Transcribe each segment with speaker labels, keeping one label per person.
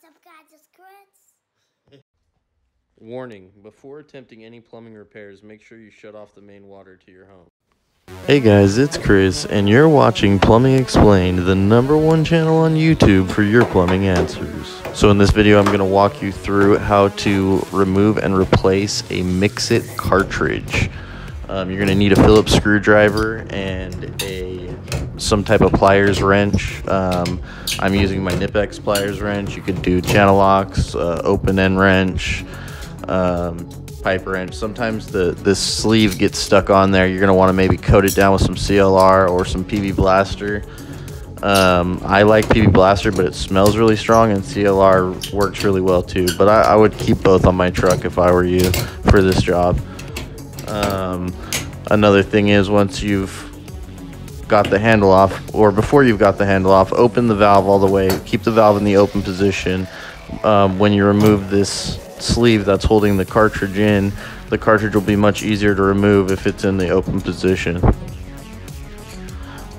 Speaker 1: What's up, guys? It's Chris.
Speaker 2: Warning, before attempting any plumbing repairs, make sure you shut off the main water to your home. Hey guys, it's Chris, and you're watching Plumbing Explained, the #1 channel on YouTube for your plumbing answers. So in this video, I'm going to walk you through how to remove and replace a Mixit cartridge. You're going to need a Phillips screwdriver and some type of pliers wrench. I'm using my Knipex pliers wrench. You could do channel locks, open end wrench, pipe wrench. Sometimes this sleeve gets stuck on there. You're going to want to maybe coat it down with some CLR or some PB Blaster. I like PB Blaster, but it smells really strong, and CLR works really well too. But I would keep both on my truck if I were you for this job. Another thing is, once you've got the handle off, or before you've got the handle off, open the valve all the way. Keep the valve in the open position. When you remove this sleeve that's holding the cartridge in, the cartridge will be much easier to remove if it's in the open position.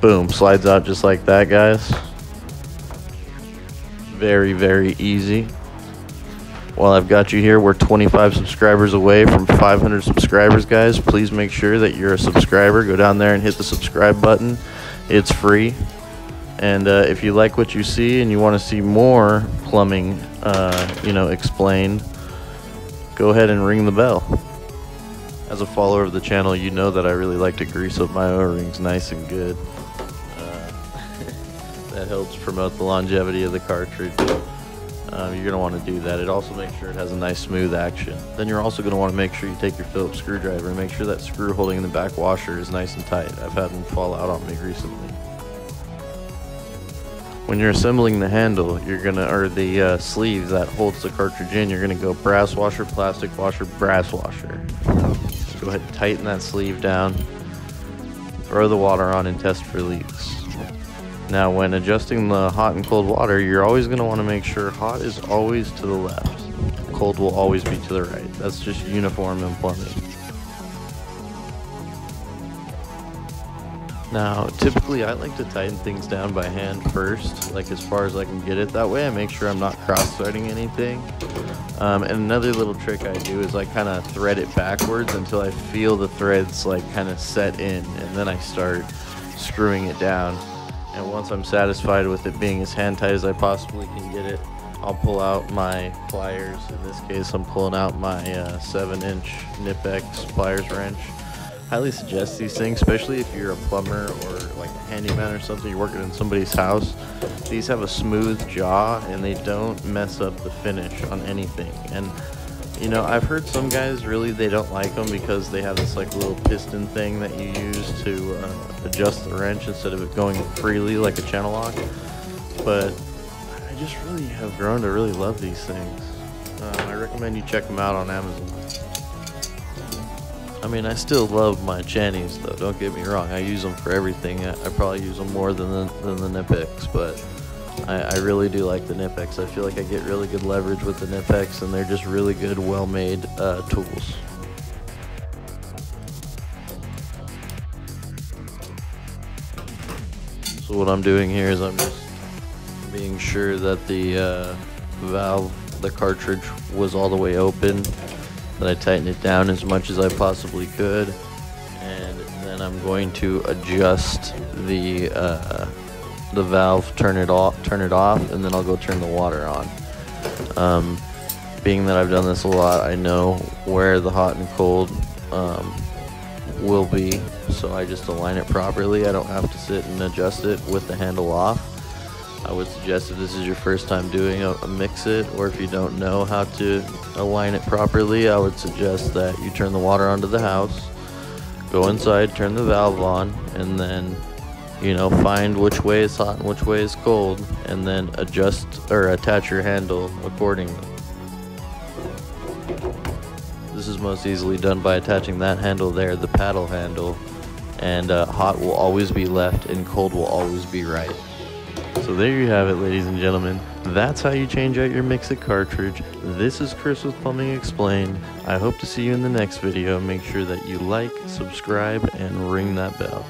Speaker 2: Boom, slides out just like that, guys. Very, very easy. While I've got you here, we're 25 subscribers away from 500 subscribers, guys. Please make sure that you're a subscriber. Go down there and hit the subscribe button. It's free. And if you like what you see and you want to see more plumbing, explained, go ahead and ring the bell. As a follower of the channel, you know that I really like to grease up my O-rings nice and good. That helps promote the longevity of the cartridge. You're going to want to do that. It also makes sure it has a nice smooth action. Then you're also going to want to make sure you take your Phillips screwdriver and make sure that screw holding in the back washer is nice and tight. I've had them fall out on me recently. When you're assembling the handle, the sleeve that holds the cartridge in, you're going to go brass washer, plastic washer, brass washer. Go ahead and tighten that sleeve down. Throw the water on and test for leaks. Now, when adjusting the hot and cold water, you're always going to want to make sure hot is always to the left. Cold will always be to the right. That's just uniform in plumbing. Now, typically I like to tighten things down by hand first, like as far as I can get it. That way I make sure I'm not cross-threading anything. And another little trick I do is I kind of thread it backwards until I feel the threads like kind of set in, and then I start screwing it down. And once I'm satisfied with it being as hand tight as I possibly can get it, I'll pull out my pliers. In this case, I'm pulling out my 7-inch Knipex pliers wrench. Highly suggest these things, especially if you're a plumber or like a handyman or something, you're working in somebody's house. These have a smooth jaw and they don't mess up the finish on anything. And you know, I've heard some guys they don't like them because they have this like little piston thing that you use to adjust the wrench instead of it going freely like a channel lock. But I just really have grown to really love these things. I recommend you check them out on Amazon. I mean, I still love my Channies though, don't get me wrong. I use them for everything. I probably use them more than the Knipex, but I really do like the Knipex. I feel like I get really good leverage with the Knipex, and they're just really good, well-made tools. So what I'm doing here is I'm just being sure that the valve, the cartridge, was all the way open. That I tighten it down as much as I possibly could, and then I'm going to adjust the valve, turn it off, and then I'll go turn the water on. Being that I've done this a lot, I know where the hot and cold will be, so I just align it properly. I don't have to sit and adjust it with the handle off. I would suggest if this is your first time doing a Mixit, or if you don't know how to align it properly, I would suggest that you turn the water onto the house, go inside, turn the valve on, and then find which way is hot and which way is cold, and then adjust or attach your handle accordingly. This is most easily done by attaching that handle there, the paddle handle, and hot will always be left and cold will always be right. So there you have it, ladies and gentlemen. That's how you change out your Mixit cartridge. This is Chris with Plumbing Explained. I hope to see you in the next video. Make sure that you like, subscribe, and ring that bell.